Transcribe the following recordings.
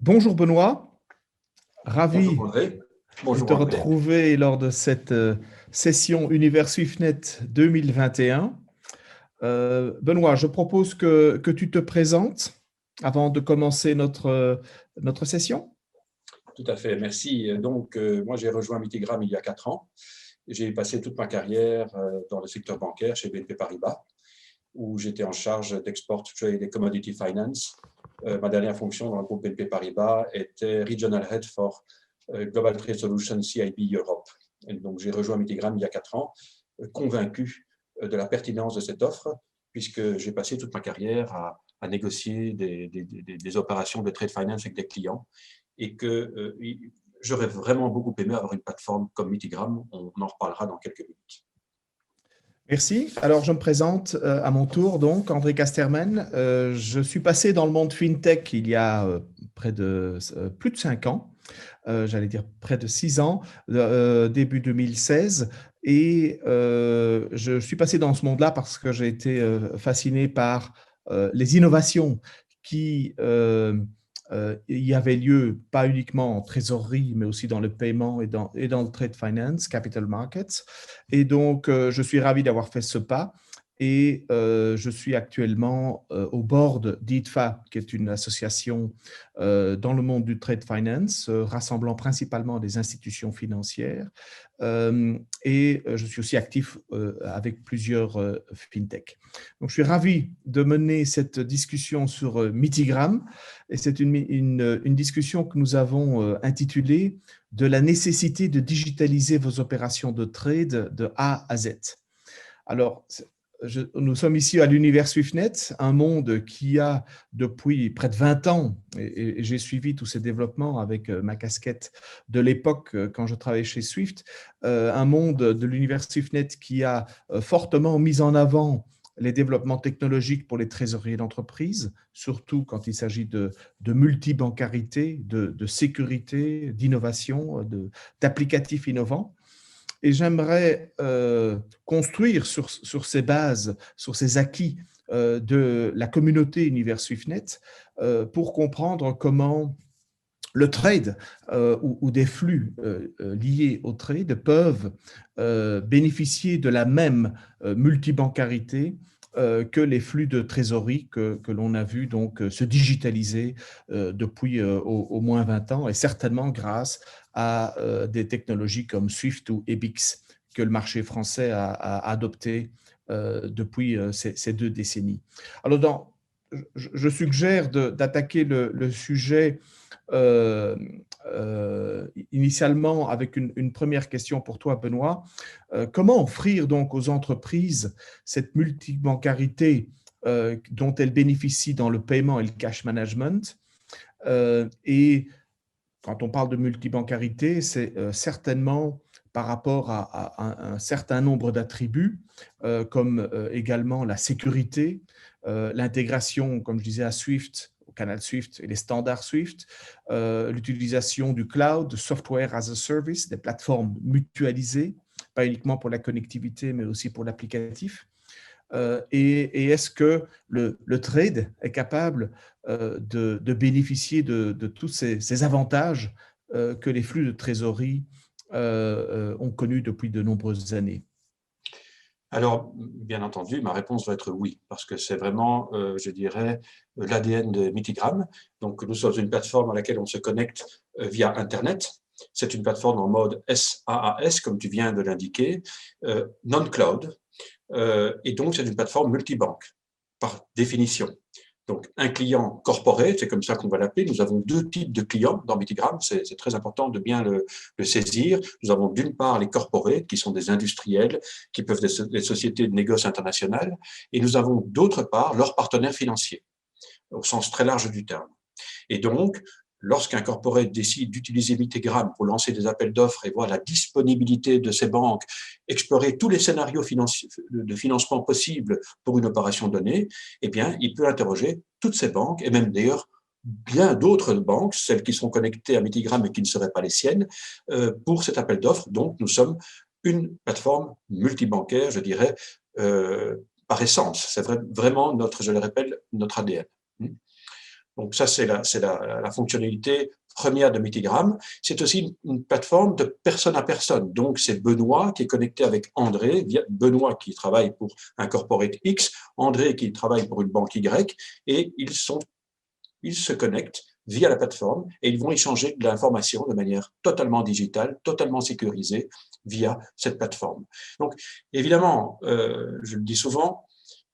Bonjour Benoît, Bonjour ravi André. de Bonjour te André. retrouver lors de cette session Univers SwiftNet 2021. Benoît, je propose que tu te présentes avant de commencer notre session. Tout à fait, merci. Moi, j'ai rejoint Mitigram il y a 4 ans. J'ai passé toute ma carrière dans le secteur bancaire chez BNP Paribas, où j'étais en charge d'Export Trade et Commodity Finance. Ma dernière fonction dans le groupe BNP Paribas était Regional Head for Global Trade Solutions CIB Europe. Et donc, j'ai rejoint Mitigram il y a 4 ans, convaincu de la pertinence de cette offre, puisque j'ai passé toute ma carrière à négocier des opérations de trade finance avec des clients et que j'aurais vraiment beaucoup aimé avoir une plateforme comme Mitigram. On en reparlera dans quelques minutes. Merci. Alors, je me présente à mon tour, donc, André Casterman. Je suis passé dans le monde FinTech il y a plus de 5 ans. J'allais dire près de 6 ans, début 2016. Et je suis passé dans ce monde-là parce que j'ai été fasciné par les innovations qui y avaient lieu, pas uniquement en trésorerie, mais aussi dans le paiement et dans le trade finance, capital markets. Et donc, je suis ravi d'avoir fait ce pas. Et je suis actuellement au board d'IDFA, qui est une association dans le monde du trade finance, rassemblant principalement des institutions financières. Et je suis aussi actif avec plusieurs fintech. Donc, je suis ravi de mener cette discussion sur Mitigram. Et c'est une discussion que nous avons intitulée « De la nécessité de digitaliser vos opérations de trade de A à Z ». Alors, nous sommes ici à l'univers SwiftNet, un monde qui a depuis près de 20 ans, et j'ai suivi tous ces développements avec ma casquette de l'époque quand je travaillais chez Swift, un monde de l'univers SwiftNet qui a fortement mis en avant les développements technologiques pour les trésoriers d'entreprise, surtout quand il s'agit de multibancarité, de sécurité, d'innovation, d'applicatifs innovants. Et j'aimerais construire sur ces bases, sur ces acquis de la communauté Univers SwiftNet pour comprendre comment le trade ou des flux liés au trade peuvent bénéficier de la même multibancarité que les flux de trésorerie que l'on a vu donc se digitaliser depuis au moins 20 ans et certainement grâce à des technologies comme Swift ou EBIX que le marché français a adopté depuis ces 2 décennies. Alors, je suggère d'attaquer le sujet initialement avec une première question pour toi, Benoît. Comment offrir donc aux entreprises cette multibancarité dont elles bénéficient dans le paiement et le cash management et quand on parle de multibancarité, c'est certainement par rapport à un certain nombre d'attributs, comme également la sécurité, l'intégration, comme je disais, à Swift, au canal Swift et les standards Swift, l'utilisation du cloud, de software as a service, des plateformes mutualisées, pas uniquement pour la connectivité, mais aussi pour l'applicatif. Et est-ce que le trade est capable de bénéficier de tous ces avantages que les flux de trésorerie ont connus depuis de nombreuses années? Alors, bien entendu, ma réponse va être oui, parce que c'est vraiment, je dirais, l'ADN de Mitigram. Donc, nous sommes une plateforme à laquelle on se connecte via Internet. C'est une plateforme en mode SaaS, comme tu viens de l'indiquer, non-cloud. Et donc, c'est une plateforme multibanque, par définition. Donc, un client corporate, c'est comme ça qu'on va l'appeler. Nous avons 2 types de clients dans Mitigram. C'est très important de bien le saisir. Nous avons d'une part les corporates, qui sont des industriels, qui peuvent être des sociétés de négoce internationales. Et nous avons d'autre part leurs partenaires financiers, au sens très large du terme. Et donc, lorsqu'un corporate décide d'utiliser Mitigram pour lancer des appels d'offres et voir la disponibilité de ces banques, explorer tous les scénarios de financement possibles pour une opération donnée, eh bien, il peut interroger toutes ces banques et même d'ailleurs bien d'autres banques, celles qui sont connectées à Mitigram et qui ne seraient pas les siennes, pour cet appel d'offres. Donc, nous sommes une plateforme multibancaire, je dirais, par essence. C'est vraiment je le répète, notre ADN. Donc ça, c'est la fonctionnalité première de Mitigram. C'est aussi une plateforme de personne à personne. Donc c'est Benoît qui est connecté avec André, Benoît qui travaille pour un corporate X, André qui travaille pour une banque Y, et ils se connectent via la plateforme et ils vont échanger de l'information de manière totalement digitale, totalement sécurisée via cette plateforme. Donc, évidemment, je le dis souvent,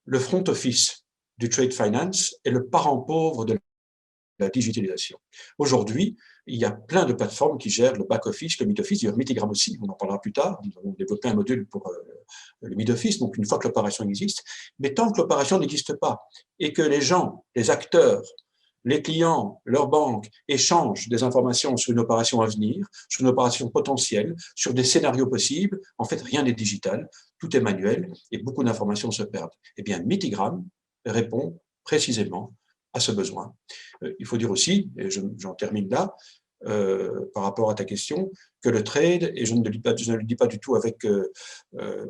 le front office du trade finance est le parent pauvre de la digitalisation. Aujourd'hui, il y a plein de plateformes qui gèrent le back-office, le mid-office, d'ailleurs Mitigram aussi, on en parlera plus tard, nous avons développé un module pour le mid-office, donc une fois que l'opération existe, mais tant que l'opération n'existe pas et que les gens, les acteurs, les clients, leurs banques échangent des informations sur une opération à venir, sur une opération potentielle, sur des scénarios possibles, en fait rien n'est digital, tout est manuel et beaucoup d'informations se perdent. Eh bien, Mitigram répond précisément à ce besoin. Il faut dire aussi, et j'en termine là, par rapport à ta question, que le trade, et je ne le dis pas du tout avec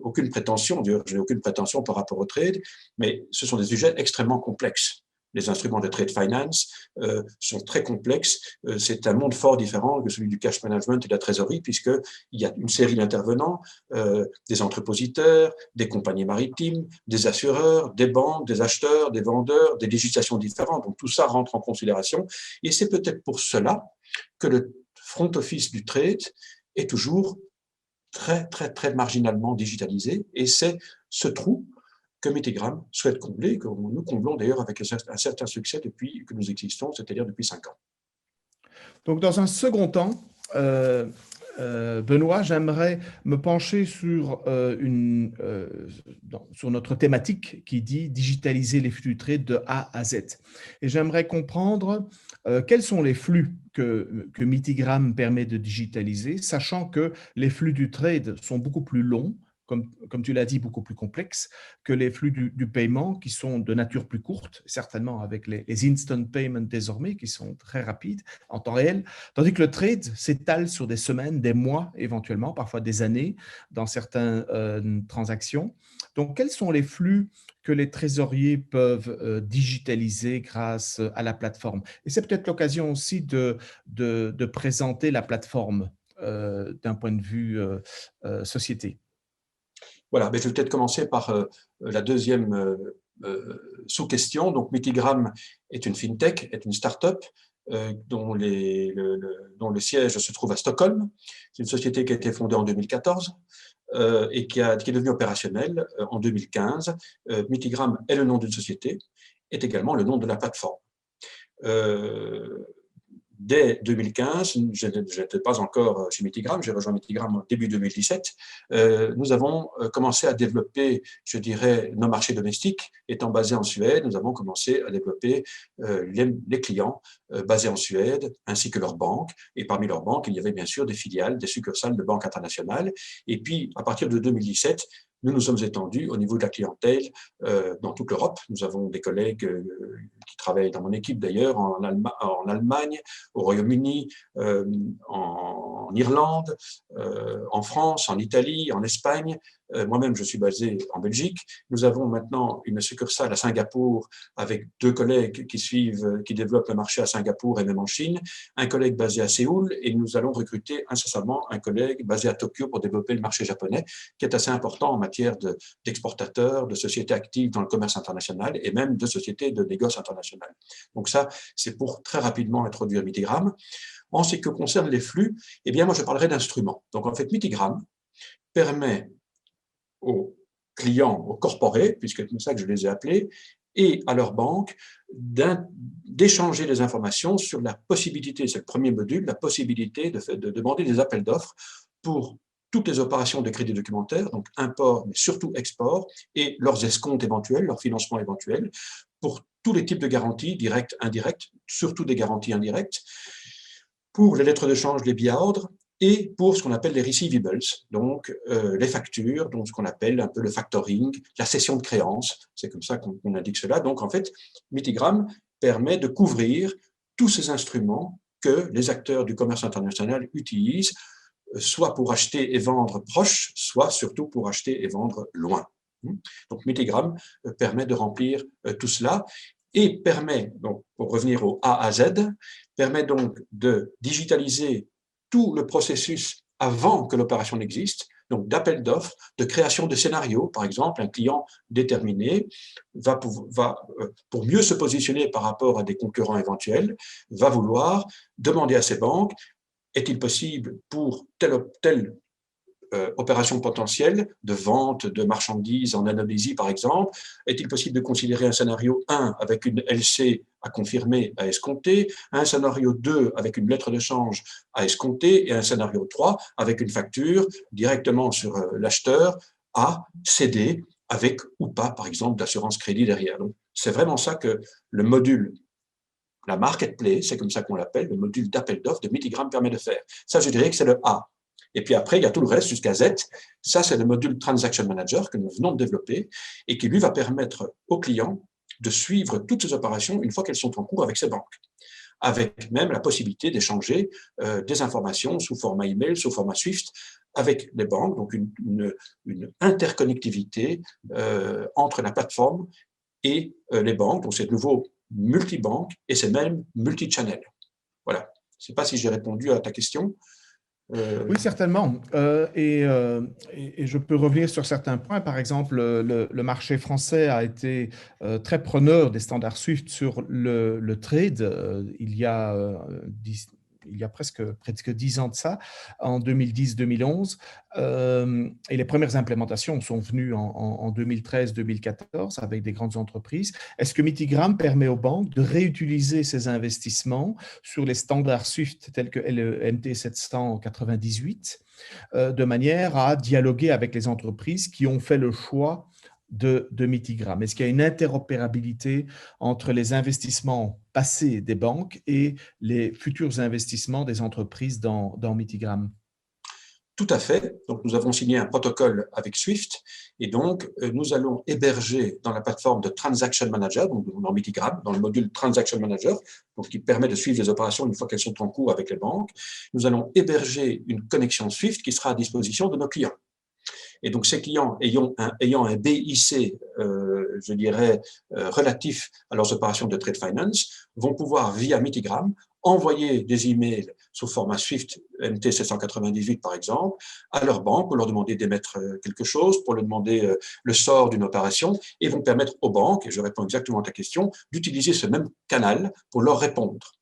aucune prétention, d'ailleurs je n'ai aucune prétention par rapport au trade, mais ce sont des sujets extrêmement complexes. Les instruments de trade finance sont très complexes. C'est un monde fort différent que celui du cash management et de la trésorerie, puisqu'il y a une série d'intervenants, des entrepositeurs, des compagnies maritimes, des assureurs, des banques, des acheteurs, des vendeurs, des législations différentes. Donc tout ça rentre en considération. Et c'est peut-être pour cela que le front office du trade est toujours très, très, très marginalement digitalisé. Et c'est ce trou que Mitigram souhaite combler, que nous comblons d'ailleurs avec un certain succès depuis que nous existons, c'est-à-dire depuis 5 ans. Donc, dans un second temps, Benoît, j'aimerais me pencher sur notre thématique qui dit digitaliser les flux de trade de A à Z. Et j'aimerais comprendre quels sont les flux que Mitigram permet de digitaliser, sachant que les flux du trade sont beaucoup plus longs, comme tu l'as dit, beaucoup plus complexes que les flux du paiement qui sont de nature plus courte, certainement avec les instant payments désormais qui sont très rapides en temps réel, tandis que le trade s'étale sur des semaines, des mois éventuellement, parfois des années dans certaines transactions. Donc, quels sont les flux que les trésoriers peuvent digitaliser grâce à la plateforme? Et c'est peut-être l'occasion aussi de présenter la plateforme d'un point de vue société. Voilà, mais je vais peut-être commencer par la deuxième sous-question. Donc, Mitigram est une fintech, est une start-up dont le siège se trouve à Stockholm. C'est une société qui a été fondée en 2014 et qui est devenue opérationnelle en 2015. Mitigram est le nom d'une société, est également le nom de la plateforme. Dès 2015, je n'étais pas encore chez Mitigram, j'ai rejoint Mitigram en début 2017, nous avons commencé à développer, je dirais, nos marchés domestiques. Étant basés en Suède, nous avons commencé à développer les clients basés en Suède, ainsi que leurs banques. Et parmi leurs banques, il y avait bien sûr des filiales, des succursales de banques internationales. Et puis, à partir de 2017, nous nous sommes étendus au niveau de la clientèle dans toute l'Europe. Nous avons des collègues qui travaillent dans mon équipe d'ailleurs en Allemagne, au Royaume-Uni, en Irlande, en France, en Italie, en Espagne. Moi-même, je suis basé en Belgique. Nous avons maintenant une succursale à Singapour avec 2 collègues qui développent le marché à Singapour et même en Chine, un collègue basé à Séoul et nous allons recruter incessamment un collègue basé à Tokyo pour développer le marché japonais, qui est assez important en matière d'exportateurs, de sociétés actives dans le commerce international et même de sociétés de négoce international. Donc ça, c'est pour très rapidement introduire Mitigram. En ce qui concerne les flux, eh bien moi je parlerai d'instruments. Donc en fait, Mitigram permet aux clients, aux corporés, puisque c'est comme ça que je les ai appelés, et à leur banque d'échanger des informations sur la possibilité, c'est le premier module, la possibilité de demander des appels d'offres pour toutes les opérations de crédit documentaire, donc import, mais surtout export, et leurs escomptes éventuels, leurs financements éventuels, pour tous les types de garanties, directes, indirectes, surtout des garanties indirectes, pour les lettres de change, les billets à ordre, et pour ce qu'on appelle les receivables, donc les factures, donc ce qu'on appelle un peu le factoring, la cession de créances, c'est comme ça qu'on indique cela. Donc en fait, Mitigram permet de couvrir tous ces instruments que les acteurs du commerce international utilisent, soit pour acheter et vendre proche, soit surtout pour acheter et vendre loin. Donc Mitigram permet de remplir tout cela. et permet, donc, pour revenir au A à Z, permet donc de digitaliser tout le processus avant que l'opération n'existe, donc d'appel d'offres, de création de scénarios. Par exemple, un client déterminé pour mieux se positionner par rapport à des concurrents éventuels, va vouloir demander à ses banques, est-il possible pour telle opération potentielle de vente de marchandises en Indonésie, par exemple, est-il possible de considérer un scénario 1 avec une LC à confirmer, à escompter, un scénario 2 avec une lettre de change à escompter et un scénario 3 avec une facture directement sur l'acheteur à céder avec ou pas, par exemple, d'assurance crédit derrière. Donc, c'est vraiment ça que le module, la marketplace, c'est comme ça qu'on l'appelle, le module d'appel d'offres de Mitigram permet de faire. Ça, je dirais que c'est le A. Et puis après, il y a tout le reste jusqu'à Z. Ça, c'est le module Transaction Manager que nous venons de développer et qui, lui, va permettre aux clients de suivre toutes ces opérations une fois qu'elles sont en cours avec ses banques, avec même la possibilité d'échanger des informations sous format email, sous format Swift, avec les banques, donc une interconnectivité entre la plateforme et les banques, donc c'est de nouveau multi-banque et c'est même multi-channel. Voilà. Je ne sais pas si j'ai répondu à ta question. Oui, certainement. Et je peux revenir sur certains points. Par exemple, le marché français a été très preneur des standards SWIFT sur le trade il y a presque 10 ans de ça, en 2010-2011. Et les premières implémentations sont venues en 2013-2014 avec des grandes entreprises. Est-ce que Mitigram permet aux banques de réutiliser ces investissements sur les standards SWIFT tels que le MT 798 de manière à dialoguer avec les entreprises qui ont fait le choix de Mitigram? Est-ce qu'il y a une interopérabilité entre les investissements passés des banques et les futurs investissements des entreprises dans Mitigram? Tout à fait. Donc, nous avons signé un protocole avec Swift et donc nous allons héberger dans la plateforme de Transaction Manager, donc dans Mitigram, dans le module Transaction Manager, donc qui permet de suivre les opérations une fois qu'elles sont en cours avec les banques. Nous allons héberger une connexion Swift qui sera à disposition de nos clients. Et donc, ces clients ayant un BIC, je dirais, relatif à leurs opérations de trade finance, vont pouvoir, via Mitigram, envoyer des emails sous format Swift MT 798, par exemple, à leur banque pour leur demander d'émettre quelque chose, pour leur demander le sort d'une opération, et vont permettre aux banques, et je réponds exactement à ta question, d'utiliser ce même canal pour leur répondre.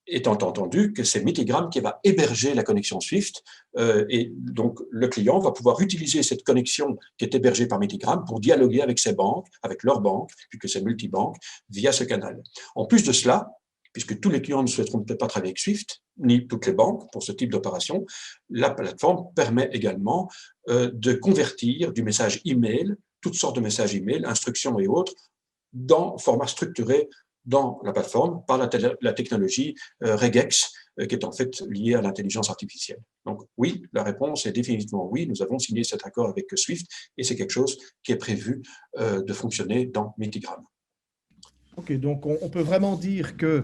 Étant entendu que c'est Mitigram qui va héberger la connexion Swift et donc le client va pouvoir utiliser cette connexion qui est hébergée par Mitigram pour dialoguer avec ses banques, avec leurs banques, puisque c'est multibanque, via ce canal. En plus de cela, puisque tous les clients ne souhaiteront peut-être pas travailler avec Swift, ni toutes les banques pour ce type d'opération, la plateforme permet également de convertir du message email, toutes sortes de messages email, instructions et autres, dans format structuré dans la plateforme par la technologie regex, qui est en fait liée à l'intelligence artificielle. Donc oui, la réponse est définitivement oui, nous avons signé cet accord avec Swift et c'est quelque chose qui est prévu de fonctionner dans Mitigram. Ok, donc on peut vraiment dire que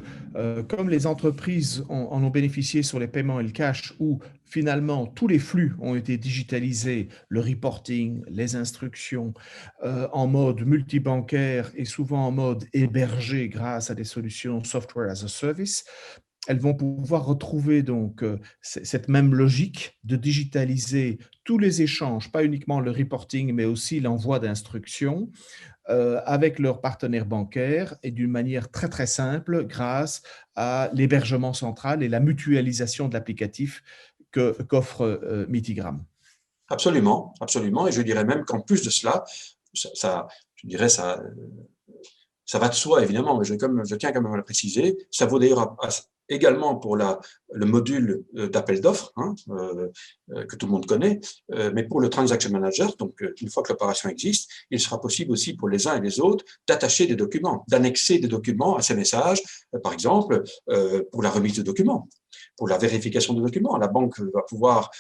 comme les entreprises en ont bénéficié sur les paiements et le cash, où finalement tous les flux ont été digitalisés, le reporting, les instructions, en mode multibancaire et souvent en mode hébergé grâce à des solutions software as a service, elles vont pouvoir retrouver donc cette même logique de digitaliser tous les échanges, pas uniquement le reporting, mais aussi l'envoi d'instructions avec leurs partenaires bancaires et d'une manière très très simple grâce à l'hébergement central et la mutualisation de l'applicatif qu'offre Mitigram. Absolument, absolument. Et je dirais même qu'en plus de cela, je dirais ça va de soi évidemment, mais je tiens quand même à le préciser. Ça vaut d'ailleurs également pour le module d'appel d'offres que tout le monde connaît, mais pour le Transaction Manager, donc une fois que l'opération existe, il sera possible aussi pour les uns et les autres d'attacher des documents, d'annexer des documents à ces messages, par exemple pour la remise de documents. pour la vérification des documents. La banque va pouvoir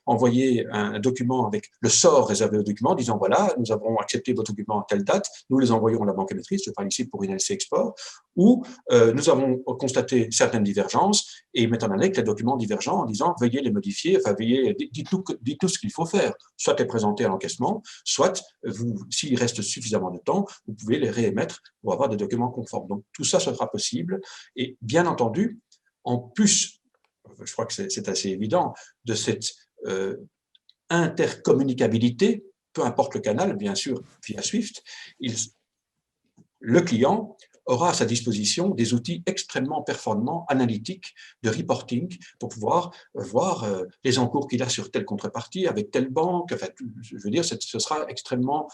envoyer un document avec le sort réservé au document, disant voilà, nous avons accepté vos documents à telle date, nous les envoyons à la banque émettrice, je parle ici pour une LC Export, ou nous avons constaté certaines divergences et ils mettent en annexe les documents divergents en disant veuillez les modifier, enfin veuillez, dites-nous ce qu'il faut faire, soit les présenter à l'encaissement, soit s'il reste suffisamment de temps, vous pouvez les réémettre pour avoir des documents conformes. Donc tout ça sera possible et bien entendu, en plus, je crois que c'est assez évident, de cette intercommunicabilité, peu importe le canal, bien sûr, via SWIFT, le client aura à sa disposition des outils extrêmement performants, analytiques, de reporting, pour pouvoir voir les encours qu'il a sur telle contrepartie, avec telle banque. Enfin, je veux dire, ce sera extrêmement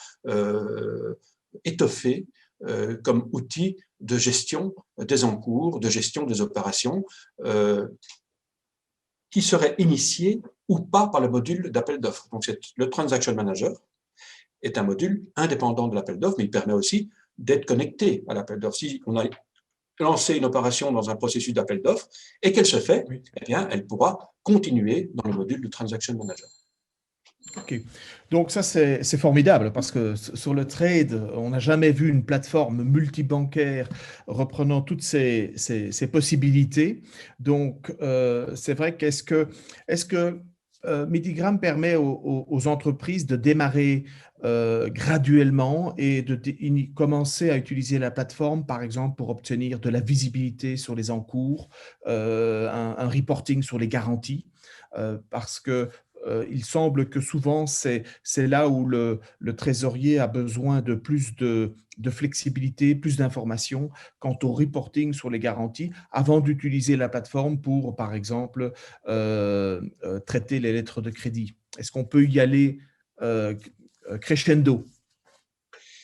étoffé comme outil de gestion des encours, de gestion des opérations, qui serait initié ou pas par le module d'appel d'offres. Donc, le Transaction Manager est un module indépendant de l'appel d'offres, mais il permet aussi d'être connecté à l'appel d'offres. Si on a lancé une opération dans un processus d'appel d'offres et qu'elle se fait, oui, eh bien, elle pourra continuer dans le module de Transaction Manager. Ok, donc ça c'est formidable parce que sur le trade, on n'a jamais vu une plateforme multibancaire reprenant toutes ces possibilités. Donc c'est vrai qu'est-ce que Mitigram permet aux entreprises de démarrer graduellement et de commencer à utiliser la plateforme, par exemple, pour obtenir de la visibilité sur les encours, un reporting sur les garanties, parce que il semble que souvent, c'est là où le trésorier a besoin de plus de flexibilité, plus d'informations quant au reporting sur les garanties avant d'utiliser la plateforme pour, par exemple, traiter les lettres de crédit. Est-ce qu'on peut y aller crescendo?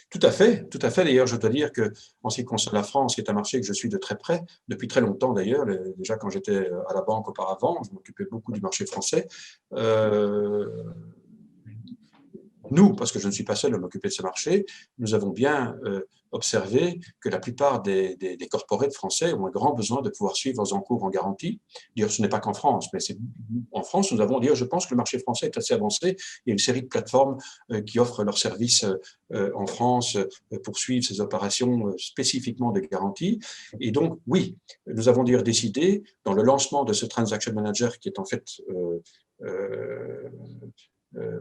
Tout à fait, tout à fait. D'ailleurs, je dois dire qu'en ce qui concerne la France, qui est un marché que je suis de très près, depuis très longtemps d'ailleurs, déjà quand j'étais à la banque auparavant, je m'occupais beaucoup du marché français. Nous, parce que je ne suis pas seul à m'occuper de ce marché, nous avons bien observé que la plupart des corporates français ont un grand besoin de pouvoir suivre leurs encours en garantie. D'ailleurs, ce n'est pas qu'en France, mais en France, nous avons, je pense que le marché français est assez avancé. Il y a une série de plateformes qui offrent leurs services en France pour suivre ces opérations spécifiquement de garantie. Et donc, oui, nous avons d'ailleurs décidé, dans le lancement de ce Transaction Manager, qui est en fait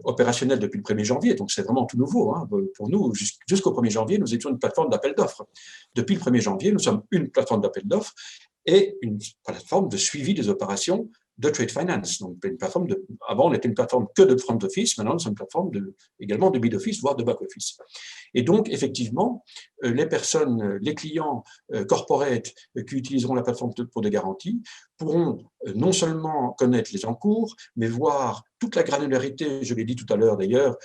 opérationnel depuis le 1er janvier, donc c'est vraiment tout nouveau. Hein. Pour nous, jusqu'au 1er janvier, nous étions une plateforme d'appel d'offres. Depuis le 1er janvier, nous sommes une plateforme d'appel d'offres et une plateforme de suivi des opérations de trade finance. Donc, une plateforme avant, on était une plateforme que de front office, maintenant, nous sommes une plateforme également de mid office, voire de back office. Et donc, effectivement, les personnes, les clients corporate qui utiliseront la plateforme pour des garanties pourront non seulement connaître les encours, mais voir toute la granularité, je l'ai dit tout à l'heure d'ailleurs,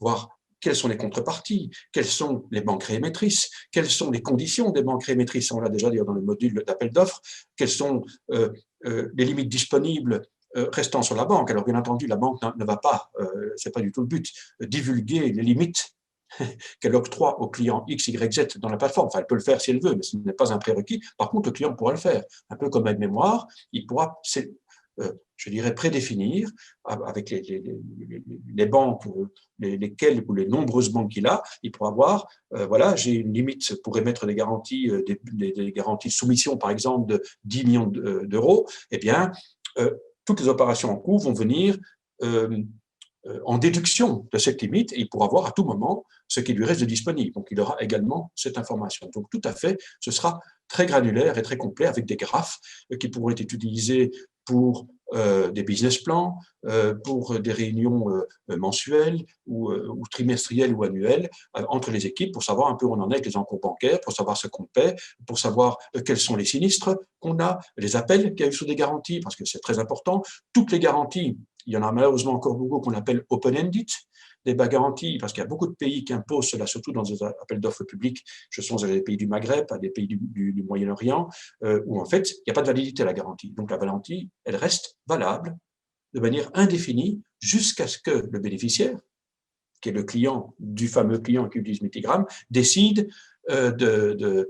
voir quelles sont les contreparties, quelles sont les banques réémettrices, quelles sont les conditions des banques réémettrices, on l'a déjà dit dans le module d'appel d'offres, quelles sont les limites disponibles restant sur la banque. Alors bien entendu, la banque ne va pas, c'est pas du tout le but, divulguer les limites qu'elle octroie au client X, Y, Z dans la plateforme. Enfin, elle peut le faire si elle veut, mais ce n'est pas un prérequis. Par contre, le client pourra le faire. Un peu comme aide-mémoire, il pourra, je dirais, prédéfinir avec les banques, lesquelles ou les nombreuses banques qu'il a, il pourra avoir, voilà, j'ai une limite pour émettre des garanties, des garanties de soumission, par exemple, de 10 millions d'euros. Eh bien, toutes les opérations en cours vont venir en déduction de cette limite et il pourra voir à tout moment ce qui lui reste de disponible. Donc, il aura également cette information. Donc, tout à fait, ce sera très granulaire et très complet avec des graphes qui pourront être utilisés pour des business plans, pour des réunions mensuelles ou trimestrielles ou annuelles entre les équipes pour savoir un peu où on en est avec les encours bancaires, pour savoir ce qu'on paie, pour savoir quels sont les sinistres qu'on a, les appels qu'il y a eu sous des garanties, parce que c'est très important. Toutes les garanties, il y en a malheureusement encore beaucoup qu'on appelle open-ended, des bas garanties, parce qu'il y a beaucoup de pays qui imposent cela, surtout dans des appels d'offres publics. Je songe à des pays du Maghreb, à des pays du Moyen-Orient, où en fait, il n'y a pas de validité à la garantie. Donc la garantie, elle reste valable de manière indéfinie jusqu'à ce que le bénéficiaire, qui est le client du fameux client qui utilise Mitigram, décide de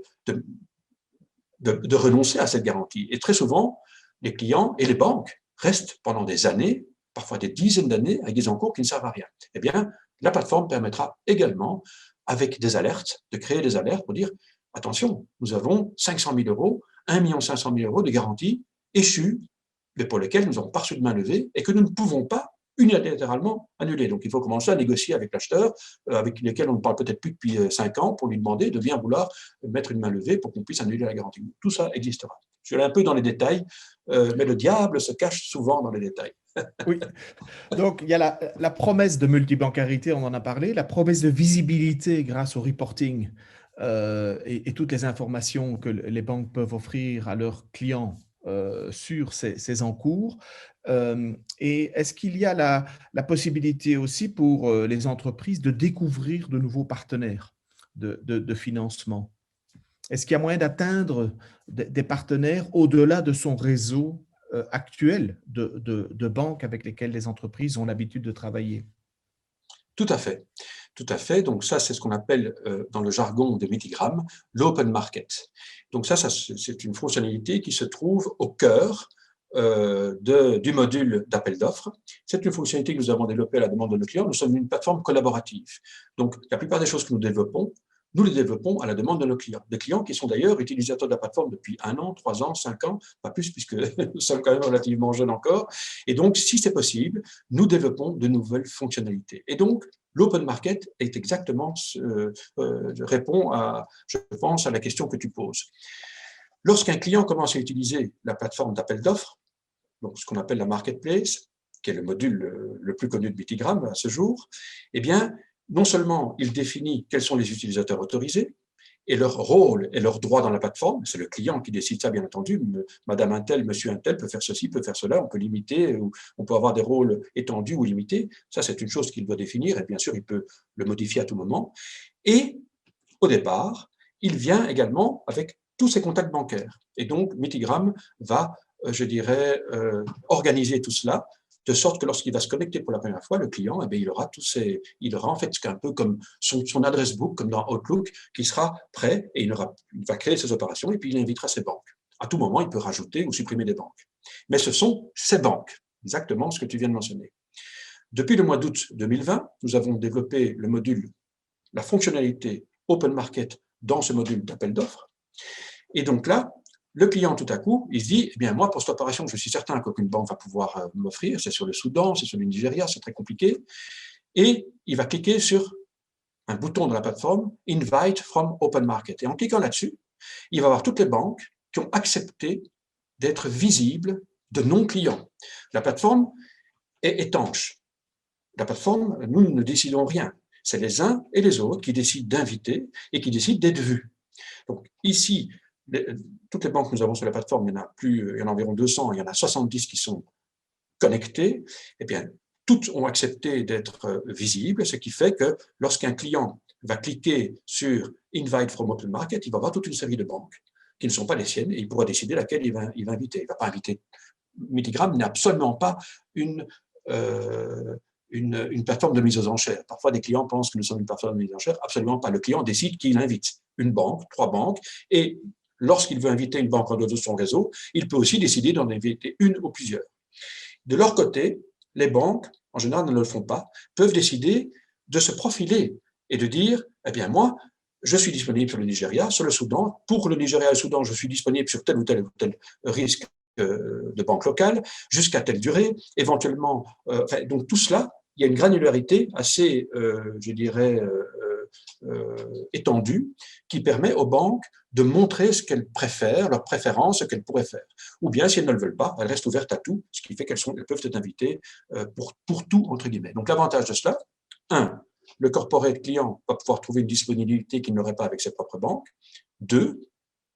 renoncer à cette garantie. Et très souvent, les clients et les banques restent pendant des années, parfois des dizaines d'années, avec des encours qui ne servent à rien. Eh bien, la plateforme permettra également, avec des alertes, de créer des alertes pour dire attention, nous avons 500 000 euros, 1 500 000 euros de garantie échus, mais pour lesquels nous n'avons pas reçu de main levée et que nous ne pouvons pas unilatéralement annuler. Donc, il faut commencer à négocier avec l'acheteur, avec lesquels on ne parle peut-être plus depuis 5 ans, pour lui demander de bien vouloir mettre une main levée pour qu'on puisse annuler la garantie. Tout ça existera. Je suis allé un peu dans les détails, mais le diable se cache souvent dans les détails. Oui. Donc, il y a la promesse de multibancarité, on en a parlé, la promesse de visibilité grâce au reporting et toutes les informations que les banques peuvent offrir à leurs clients sur ces encours. Et est-ce qu'il y a la possibilité aussi pour les entreprises de découvrir de nouveaux partenaires de financement? Est-ce qu'il y a moyen d'atteindre des partenaires au-delà de son réseau actuel de banques avec lesquelles les entreprises ont l'habitude de travailler? Tout à fait. Tout à fait. Donc ça, c'est ce qu'on appelle dans le jargon de Mitigram l'open market. Donc ça, c'est une fonctionnalité qui se trouve au cœur du module d'appel d'offres. C'est une fonctionnalité que nous avons développée à la demande de nos clients. Nous sommes une plateforme collaborative. Donc la plupart des choses que nous développons, nous les développons à la demande de nos clients. Des clients qui sont d'ailleurs utilisateurs de la plateforme depuis 1 an, 3 ans, 5 ans, pas plus puisque nous sommes quand même relativement jeunes encore. Et donc, si c'est possible, nous développons de nouvelles fonctionnalités. Et donc, l'open market est exactement, répond à, je pense, à la question que tu poses. Lorsqu'un client commence à utiliser la plateforme d'appel d'offres, donc ce qu'on appelle la marketplace, qui est le module le plus connu de Mitigram à ce jour, eh bien, non seulement il définit quels sont les utilisateurs autorisés et leur rôle et leurs droits dans la plateforme, c'est le client qui décide ça, bien entendu, madame un tel, monsieur un tel peut faire ceci, peut faire cela, on peut limiter, ou on peut avoir des rôles étendus ou limités, ça c'est une chose qu'il doit définir, et bien sûr il peut le modifier à tout moment. Et au départ, il vient également avec tous ses contacts bancaires. Et donc, Mitigram va, je dirais, organiser tout cela de sorte que lorsqu'il va se connecter pour la première fois, le client, eh bien, il aura en fait un peu comme son adresse book, comme dans Outlook, qui sera prêt et il va créer ses opérations et puis il invitera ses banques. À tout moment, il peut rajouter ou supprimer des banques. Mais ce sont ces banques, exactement ce que tu viens de mentionner. Depuis le mois d'août 2020, nous avons développé le module, la fonctionnalité Open Market dans ce module d'appel d'offres. Et donc là, le client, tout à coup, il se dit, eh bien, moi, pour cette opération, je suis certain qu'aucune banque va pouvoir m'offrir. C'est sur le Soudan, c'est sur le Nigeria, c'est très compliqué. Et il va cliquer sur un bouton de la plateforme, Invite from Open Market. Et en cliquant là-dessus, il va voir toutes les banques qui ont accepté d'être visibles de non-clients. La plateforme est étanche. La plateforme, nous ne décidons rien. C'est les uns et les autres qui décident d'inviter et qui décident d'être vus. Donc ici, toutes les banques que nous avons sur la plateforme, il y en a environ 200, il y en a 70 qui sont connectées, eh bien, toutes ont accepté d'être visibles, ce qui fait que lorsqu'un client va cliquer sur Invite from Open Market, il va voir toute une série de banques qui ne sont pas les siennes et il pourra décider laquelle il va inviter. Il ne va pas inviter. Mitigram n'est absolument pas une plateforme de mise aux enchères. Parfois, des clients pensent que nous sommes une plateforme de mise aux enchères. Absolument pas. Le client décide qui il invite. Une banque, 3 banques, et lorsqu'il veut inviter une banque en dehors de son réseau, il peut aussi décider d'en inviter une ou plusieurs. De leur côté, les banques, en général, ne le font pas, peuvent décider de se profiler et de dire, eh bien, moi, je suis disponible sur le Nigeria, sur le Soudan. Pour le Nigeria et le Soudan, je suis disponible sur tel ou tel risque de banque locale, jusqu'à telle durée, éventuellement. Donc tout cela, il y a une granularité assez, je dirais, étendue, qui permet aux banques de montrer ce qu'elles préfèrent, leurs préférences, ce qu'elles pourraient faire. Ou bien, si elles ne le veulent pas, elles restent ouvertes à tout, ce qui fait qu'elles peuvent être invitées pour tout, entre guillemets. Donc l'avantage de cela, le corporate client va pouvoir trouver une disponibilité qu'il n'aurait pas avec ses propres banques. 2,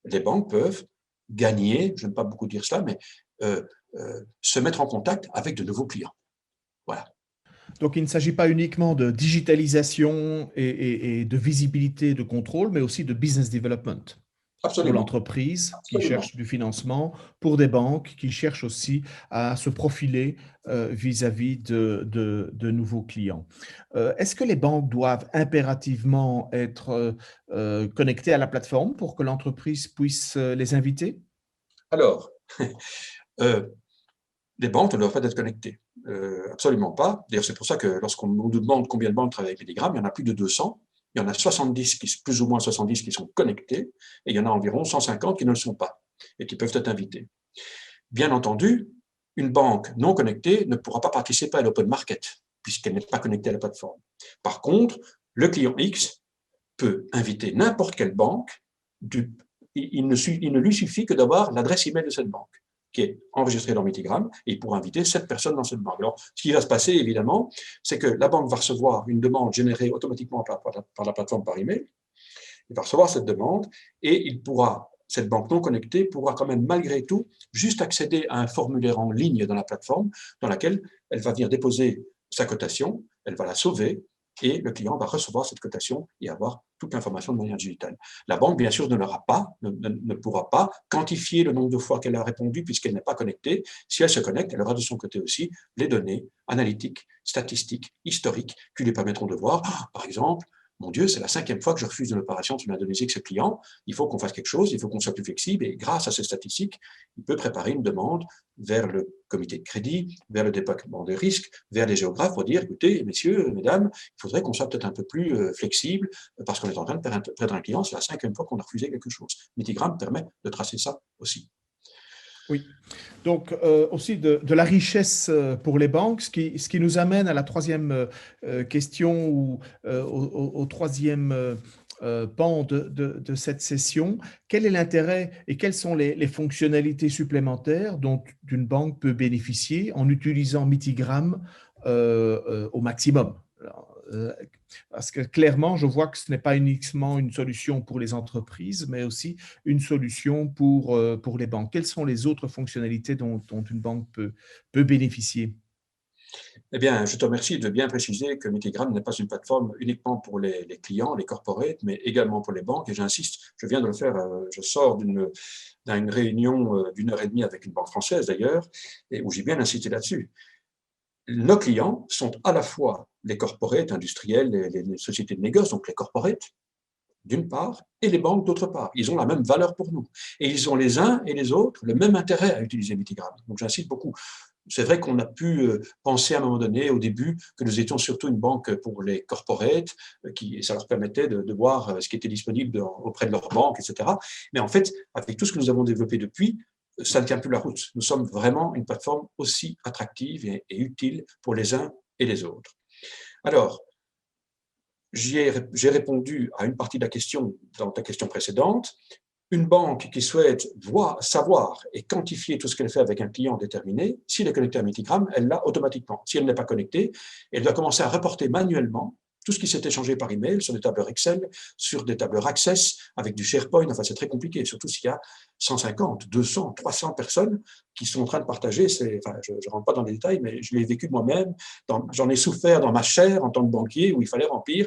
les banques peuvent gagner, je n'aime pas beaucoup dire cela, mais se mettre en contact avec de nouveaux clients. Voilà. Donc, il ne s'agit pas uniquement de digitalisation et de visibilité, de contrôle, mais aussi de business development. Absolument. Pour l'entreprise qui cherche du financement, pour des banques qui cherchent aussi à se profiler vis-à-vis de nouveaux clients. Est-ce que les banques doivent impérativement être connectées à la plateforme pour que l'entreprise puisse les inviter? Alors, les banques ne doivent pas être connectées. Absolument pas. D'ailleurs, c'est pour ça que lorsqu'on nous demande combien de banques travaillent avec MediGram, il y en a plus de 200. Il y en a 70, plus ou moins 70 qui sont connectés, et il y en a environ 150 qui ne le sont pas et qui peuvent être invités. Bien entendu, une banque non connectée ne pourra pas participer à l'open market, puisqu'elle n'est pas connectée à la plateforme. Par contre, le client X peut inviter n'importe quelle banque. Il ne lui suffit que d'avoir l'adresse email de cette banque, qui est enregistrée dans MediGram, et il pourra inviter 7 personnes dans cette banque. Alors, ce qui va se passer, évidemment, c'est que la banque va recevoir une demande générée automatiquement par la plateforme par email. Il va recevoir cette demande, et cette banque non connectée pourra quand même, malgré tout, juste accéder à un formulaire en ligne dans la plateforme, dans laquelle elle va venir déposer sa cotation, elle va la sauver, et le client va recevoir cette cotation et avoir toute l'information de manière digitale. La banque, bien sûr, ne pourra pas quantifier le nombre de fois qu'elle a répondu puisqu'elle n'est pas connectée. Si elle se connecte, elle aura de son côté aussi les données analytiques, statistiques, historiques qui lui permettront de voir, par exemple, mon Dieu, c'est la 5e fois que je refuse une opération sur l'Indonésie avec ce client, il faut qu'on fasse quelque chose, il faut qu'on soit plus flexible, et grâce à ces statistiques, il peut préparer une demande vers le comité de crédit, vers le département des risques, vers les géographes pour dire, écoutez, messieurs, mesdames, il faudrait qu'on soit peut-être un peu plus flexible parce qu'on est en train de perdre un client, c'est la 5e fois qu'on a refusé quelque chose. MediGram permet de tracer ça aussi. Oui. Donc, aussi de la richesse pour les banques, ce qui nous amène à la troisième question ou au troisième pan de cette session. Quel est l'intérêt et quelles sont les fonctionnalités supplémentaires dont une banque peut bénéficier en utilisant MitiGram au maximum? Alors, parce que clairement, je vois que ce n'est pas uniquement une solution pour les entreprises, mais aussi une solution pour les banques. Quelles sont les autres fonctionnalités dont une banque peut bénéficier? Eh bien, je te remercie de bien préciser que MitiGram n'est pas une plateforme uniquement pour les clients, les corporates, mais également pour les banques. Et j'insiste, je viens de le faire, je sors d'une réunion d'1 heure et demie avec une banque française d'ailleurs, et où j'ai bien insisté là-dessus. Nos clients sont à la fois les corporates industriels, les sociétés de négoce, donc les corporates, d'une part, et les banques d'autre part. Ils ont la même valeur pour nous. Et ils ont les uns et les autres le même intérêt à utiliser MitiGram. Donc j'insiste beaucoup. C'est vrai qu'on a pu penser à un moment donné, au début, que nous étions surtout une banque pour les corporates, et ça leur permettait de voir ce qui était disponible auprès de leur banque, etc. Mais en fait, avec tout ce que nous avons développé depuis, ça ne tient plus la route. Nous sommes vraiment une plateforme aussi attractive et utile pour les uns et les autres. Alors, j'ai répondu à une partie de la question dans ta question précédente. Une banque qui souhaite savoir et quantifier tout ce qu'elle fait avec un client déterminé, s'il est connecté à MitiGram, elle l'a automatiquement. Si elle n'est pas connectée, elle doit commencer à reporter manuellement tout ce qui s'est échangé par email sur des tableurs Excel, sur des tableurs Access, avec du SharePoint. Enfin, c'est très compliqué, surtout s'il y a 150, 200, 300 personnes qui sont en train de partager. Enfin, je ne rentre pas dans les détails, mais je l'ai vécu moi-même. J'en ai souffert dans ma chair en tant que banquier, où il fallait remplir,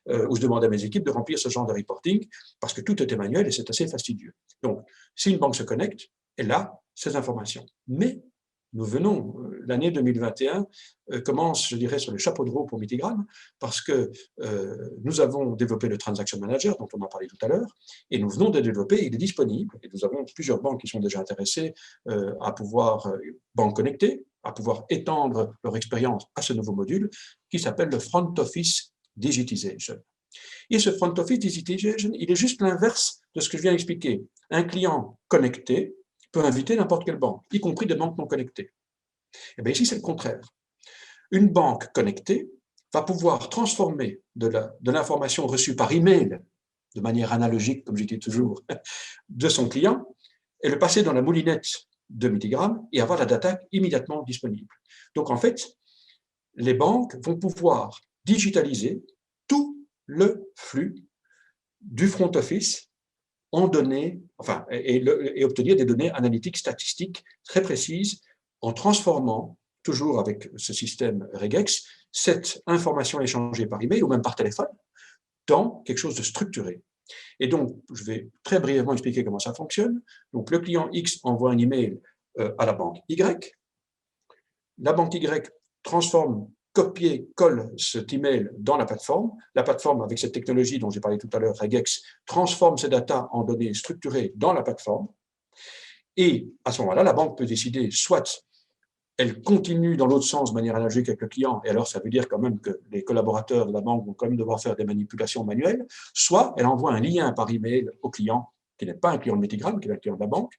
où je demandais à mes équipes de remplir ce genre de reporting, parce que tout était manuel et c'est assez fastidieux. Donc, si une banque se connecte, elle a ces informations. Mais nous venons, l'année 2021 commence, je dirais, sur le chapeau de roue pour MitiGram, parce que nous avons développé le Transaction Manager, dont on a parlé tout à l'heure, et nous venons de développer, il est disponible, et nous avons plusieurs banques qui sont déjà intéressées à pouvoir, banques connectées, à pouvoir étendre leur expérience à ce nouveau module, qui s'appelle le Front Office Digitization. Et ce Front Office Digitization, il est juste l'inverse de ce que je viens d'expliquer. Un client connecté peut inviter n'importe quelle banque, y compris des banques non connectées. Et bien ici, c'est le contraire. Une banque connectée va pouvoir transformer de l'information reçue par email, de manière analogique, comme je dis toujours, de son client, et le passer dans la moulinette de MitiGram et avoir la data immédiatement disponible. Donc en fait, les banques vont pouvoir digitaliser tout le flux du front office en données, enfin, et obtenir des données analytiques statistiques très précises en transformant, toujours avec ce système regex, cette information échangée par email ou même par téléphone dans quelque chose de structuré. Et donc, je vais très brièvement expliquer comment ça fonctionne. Donc, le client X envoie un email à la banque Y. La banque Y transforme, colle cet email dans la plateforme. La plateforme, avec cette technologie dont j'ai parlé tout à l'heure, regex, transforme ces datas en données structurées dans la plateforme. Et à ce moment-là, la banque peut décider soit elle continue dans l'autre sens de manière analogique avec le client, et alors ça veut dire quand même que les collaborateurs de la banque vont quand même devoir faire des manipulations manuelles, soit elle envoie un lien par email au client, qui n'est pas un client de Metigram, qui est un client de la banque,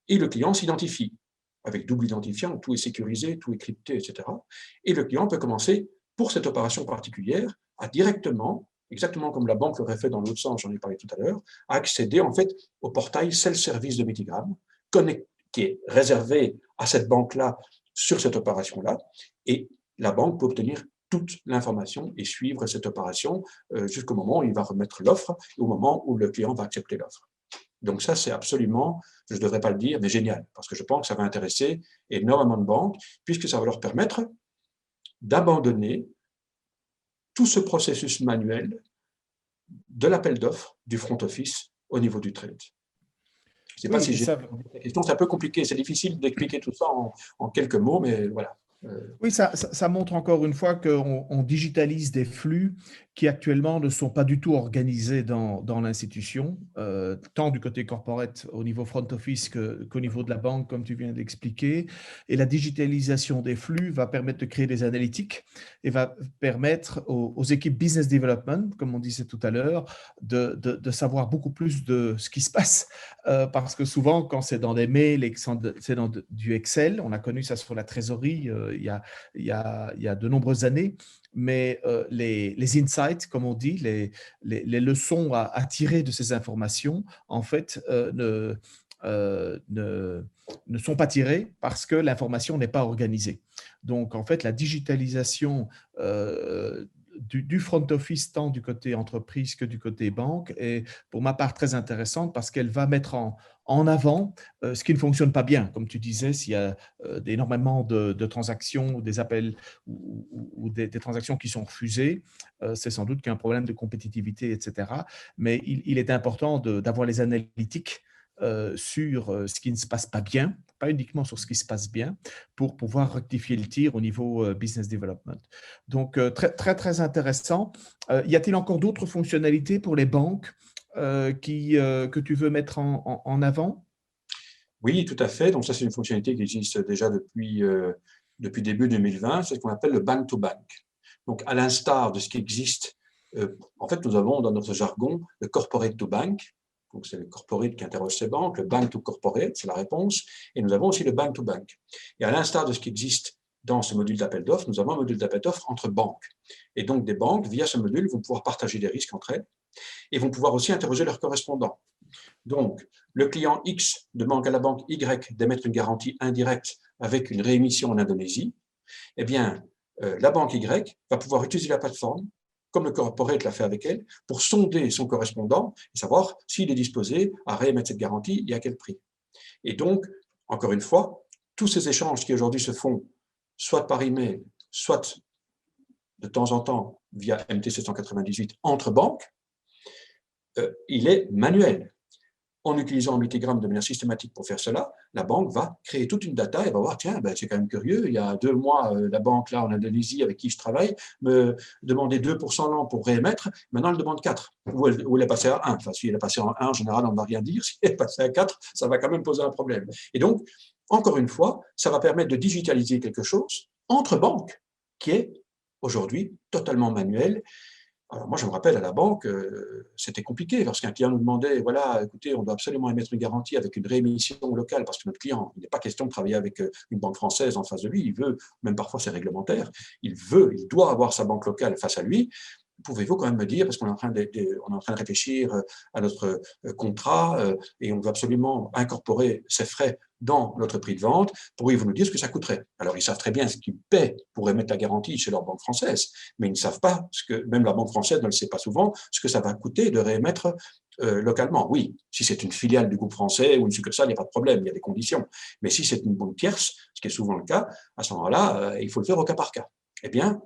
et le client s'identifie avec double identifiant, tout est sécurisé, tout est crypté, etc. Et le client peut commencer, pour cette opération particulière, à directement, exactement comme la banque l'aurait fait dans l'autre sens, j'en ai parlé tout à l'heure, à accéder en fait au portail self-service de Metigram, qui est réservé à cette banque-là sur cette opération-là, et la banque peut obtenir toute l'information et suivre cette opération jusqu'au moment où il va remettre l'offre et au moment où le client va accepter l'offre. Donc ça, c'est absolument, je ne devrais pas le dire, mais génial, parce que je pense que ça va intéresser énormément de banques, puisque ça va leur permettre d'abandonner tout ce processus manuel de l'appel d'offres du front office au niveau du trade. Je ne sais pas Oui, si et j'ai ça, répondu à ta question, c'est un peu compliqué, c'est difficile d'expliquer tout ça en quelques mots, mais voilà. oui, ça montre encore une fois qu'on digitalise des flux qui actuellement ne sont pas du tout organisés dans l'institution, tant du côté corporate au niveau front office qu'au niveau de la banque, comme tu viens de l'expliquer. Et la digitalisation des flux va permettre de créer des analytiques et va permettre aux équipes business development, comme on disait tout à l'heure, de savoir beaucoup plus de ce qui se passe. Parce que souvent, quand c'est dans des mails et que c'est dans du Excel, on a connu ça sur la trésorerie il y a de nombreuses années, mais les insights, comme on dit, les leçons à tirer de ces informations, en fait, ne sont pas tirées parce que l'information n'est pas organisée. Donc, en fait, la digitalisation du front office, tant du côté entreprise que du côté banque, est pour ma part très intéressante parce qu'elle va mettre en avant ce qui ne fonctionne pas bien. Comme tu disais, s'il y a énormément de transactions ou des appels ou des transactions qui sont refusées, c'est sans doute qu'un problème de compétitivité, etc. Mais il est important d'avoir les analytiques sur ce qui ne se passe pas bien, pas uniquement sur ce qui se passe bien, pour pouvoir rectifier le tir au niveau business development. Donc, très, très, très intéressant. Y a-t-il encore d'autres fonctionnalités pour les banques que tu veux mettre en avant? Oui, tout à fait. Donc ça, c'est une fonctionnalité qui existe déjà depuis début 2020. C'est ce qu'on appelle le bank-to-bank. Donc, à l'instar de ce qui existe, en fait, nous avons dans notre jargon le corporate-to-bank. Donc, c'est le corporate qui interroge ces banques. Le bank-to-corporate, c'est la réponse. Et nous avons aussi le bank-to-bank. Et à l'instar de ce qui existe dans ce module d'appel d'offres, nous avons un module d'appel d'offres entre banques. Et donc, des banques, via ce module, vont pouvoir partager des risques entre elles et vont pouvoir aussi interroger leurs correspondants. Donc, le client X demande à la banque Y d'émettre une garantie indirecte avec une réémission en Indonésie. Eh bien, la banque Y va pouvoir utiliser la plateforme, comme le corporate l'a fait avec elle, pour sonder son correspondant et savoir s'il est disposé à réémettre cette garantie et à quel prix. Et donc, encore une fois, tous ces échanges qui aujourd'hui se font soit par email, soit de temps en temps via MT 798 entre banques, il est manuel. En utilisant Metigram de manière systématique pour faire cela, la banque va créer toute une data et va voir, tiens, ben, c'est quand même curieux, il y a 2 mois, la banque là en Indonésie avec qui je travaille me demandait 2% l'an pour réémettre, maintenant elle demande 4, ou elle est passée à 1. Enfin, si elle est passée en 1, en général, on ne va rien dire, si elle est passée à 4, ça va quand même poser un problème. Et donc, encore une fois, ça va permettre de digitaliser quelque chose entre banques qui est aujourd'hui totalement manuel. Alors moi, je me rappelle à la banque, c'était compliqué lorsqu'un client nous demandait, voilà, écoutez, on doit absolument émettre une garantie avec une réémission locale parce que notre client, il n'est pas question de travailler avec une banque française en face de lui, il veut, même parfois c'est réglementaire, il doit avoir sa banque locale face à lui. Pouvez-vous quand même me dire, parce qu'on est en train de réfléchir à notre contrat et on veut absolument incorporer ces frais dans notre prix de vente, pourriez-vous nous dire ce que ça coûterait? Alors, ils savent très bien ce qu'ils paient pour émettre la garantie chez leur banque française, mais ils ne savent pas, même la banque française ne le sait pas souvent, ce que ça va coûter de réémettre localement. Oui, si c'est une filiale du groupe français ou une succursale, il n'y a pas de problème, il y a des conditions. Mais si c'est une banque tierce, ce qui est souvent le cas, à ce moment-là, il faut le faire au cas par cas. Eh bien,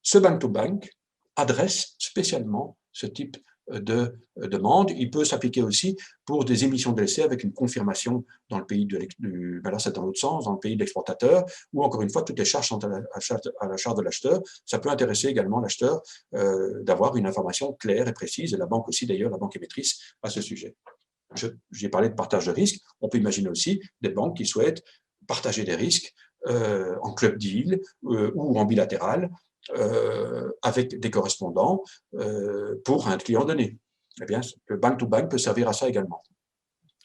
ce bank-to-bank adresse spécialement ce type de demande. Il peut s'appliquer aussi pour des émissions de l'essai avec une confirmation dans le pays là c'est dans l'autre sens, dans le pays de l'exportateur, ou encore une fois, toutes les charges sont à la charge de l'acheteur. Ça peut intéresser également l'acheteur d'avoir une information claire et précise, et la banque aussi d'ailleurs, la banque émettrice, à ce sujet. j'ai parlé de partage de risques, on peut imaginer aussi des banques qui souhaitent partager des risques en club deal ou en bilatéral avec des correspondants pour un client donné. Eh bien, le bank-to-bank peut servir à ça également.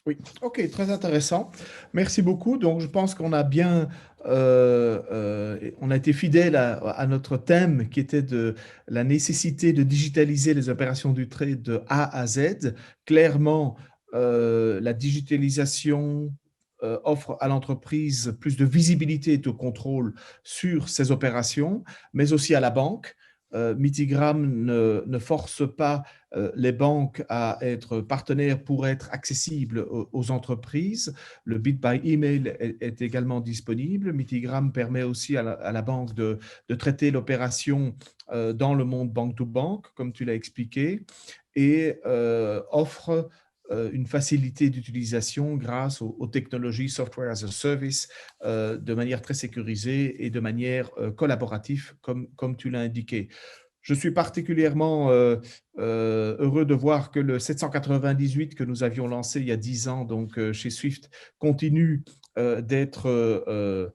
Oui, ok, très intéressant. Merci beaucoup. Donc, je pense qu'on a bien, on a été fidèle à notre thème qui était de la nécessité de digitaliser les opérations du trade de A à Z. Clairement, la digitalisation offre à l'entreprise plus de visibilité et de contrôle sur ses opérations, mais aussi à la banque. Mitigram ne force pas les banques à être partenaires pour être accessibles aux entreprises. Le bid by email est également disponible. Mitigram permet aussi à la banque de traiter l'opération dans le monde bank-to-bank, comme tu l'as expliqué, et offre une facilité d'utilisation grâce aux technologies software as a service de manière très sécurisée et de manière collaborative, comme tu l'as indiqué. Je suis particulièrement heureux de voir que le 798 que nous avions lancé il y a 10 ans donc, chez Swift continue de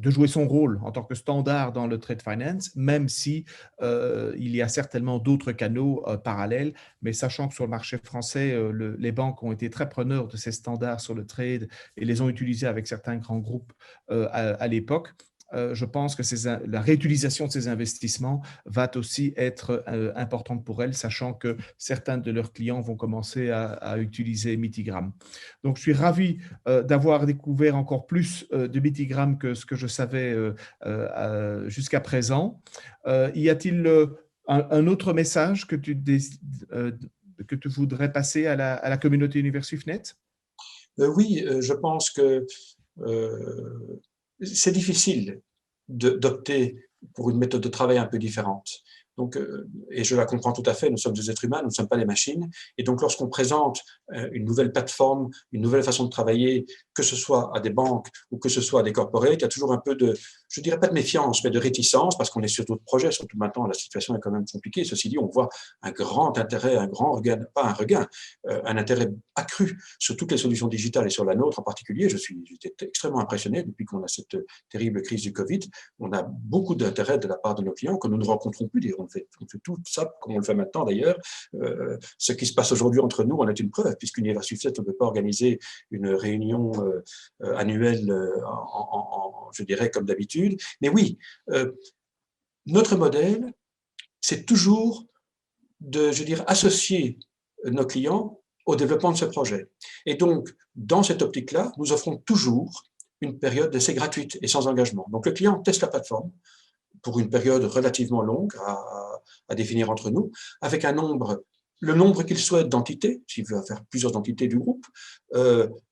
jouer son rôle en tant que standard dans le trade finance, même si il y a certainement d'autres canaux parallèles, mais sachant que sur le marché français, les banques ont été très preneurs de ces standards sur le trade et les ont utilisés avec certains grands groupes à l'époque. Je pense que la réutilisation de ces investissements va aussi être importante pour elles, sachant que certains de leurs clients vont commencer à utiliser Mitigram. Donc, je suis ravi d'avoir découvert encore plus de Mitigram que ce que je savais jusqu'à présent. Y a-t-il un autre message que tu voudrais passer à la communauté Univers SwiftNet? Oui, je pense que c'est difficile d'opter pour une méthode de travail un peu différente. Donc, et je la comprends tout à fait, nous sommes des êtres humains, nous ne sommes pas des machines. Et donc, lorsqu'on présente une nouvelle plateforme, une nouvelle façon de travailler, que ce soit à des banques ou que ce soit à des corporates, il y a toujours un peu de, je dirais pas de méfiance, mais de réticence, parce qu'on est sur d'autres projets, surtout maintenant, la situation est quand même compliquée. Ceci dit, on voit un grand intérêt, un grand regain, pas un regain, un intérêt accru sur toutes les solutions digitales et sur la nôtre en particulier. J'étais extrêmement impressionné depuis qu'on a cette terrible crise du Covid. On a beaucoup d'intérêt de la part de nos clients que nous ne rencontrons plus. On fait tout ça comme on le fait maintenant d'ailleurs. Ce qui se passe aujourd'hui entre nous en est une preuve, puisqu'Univers SwiftNet ne peut pas organiser une réunion annuelle, je dirais, comme d'habitude. Mais oui, notre modèle, c'est toujours de, je dirais, associer nos clients au développement de ce projet. Et donc, dans cette optique-là, nous offrons toujours une période d'essai gratuite et sans engagement. Donc, le client teste la plateforme pour une période relativement longue à définir entre nous, avec le nombre qu'il souhaite d'entités, s'il veut faire plusieurs entités du groupe,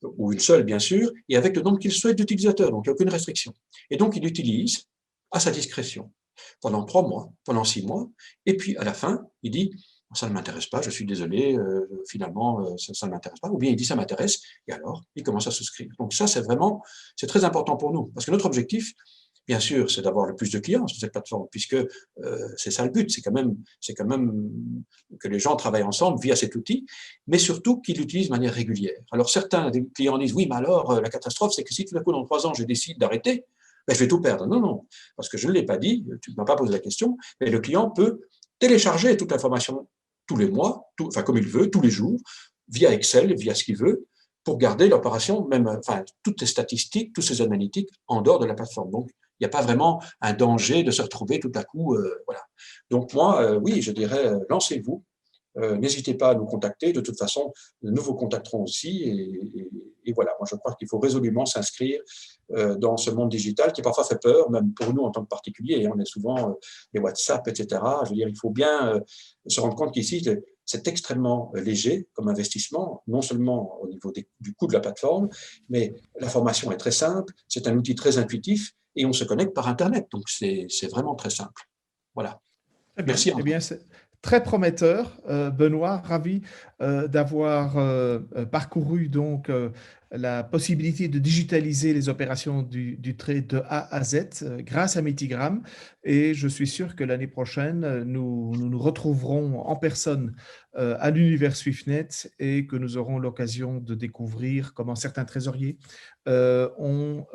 ou une seule bien sûr, et avec le nombre qu'il souhaite d'utilisateurs, donc il n'y a aucune restriction. Et donc il utilise à sa discrétion pendant 3 mois, pendant 6 mois, et puis à la fin, il dit ça ne m'intéresse pas, je suis désolé, finalement ça ne m'intéresse pas, ou bien il dit ça m'intéresse, et alors il commence à souscrire. Donc ça c'est très important pour nous, parce que notre objectif, bien sûr, c'est d'avoir le plus de clients sur cette plateforme, puisque c'est ça le but, c'est quand même que les gens travaillent ensemble via cet outil, mais surtout qu'ils l'utilisent de manière régulière. Alors certains des clients disent, oui, mais alors la catastrophe, c'est que si tout d'un coup, dans 3 ans, je décide d'arrêter, ben, je vais tout perdre. Non, non, parce que je ne l'ai pas dit, tu ne m'as pas posé la question, mais le client peut télécharger toute l'information tous les mois, enfin comme il veut, tous les jours, via Excel, via ce qu'il veut, pour garder l'opération, même, enfin, toutes les statistiques, tous ces analytiques en dehors de la plateforme. Donc, il n'y a pas vraiment un danger de se retrouver tout à coup. Voilà. Donc moi, oui, je dirais, lancez-vous. N'hésitez pas à nous contacter. De toute façon, nous vous contacterons aussi. Et voilà, moi je crois qu'il faut résolument s'inscrire dans ce monde digital qui parfois fait peur, même pour nous en tant que particuliers. On est souvent les WhatsApp, etc. Je veux dire, il faut bien se rendre compte qu'ici, c'est extrêmement léger comme investissement, non seulement au niveau du coût de la plateforme, mais la formation est très simple, c'est un outil très intuitif et on se connecte par Internet. Donc, c'est vraiment très simple. Voilà. Très bien. Merci, Eh André. bien, c'est très prometteur, Benoît. Ravi d'avoir parcouru donc la possibilité de digitaliser les opérations du trade de A à Z grâce à Mitigram. Et je suis sûr que l'année prochaine, nous retrouverons en personne à l'univers SwiftNet et que nous aurons l'occasion de découvrir comment certains trésoriers ont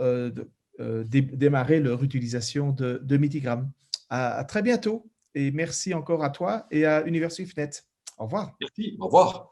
démarré leur utilisation de Mitigram. À très bientôt et merci encore à toi et à Univers SwiftNet. Au revoir. Merci, au revoir.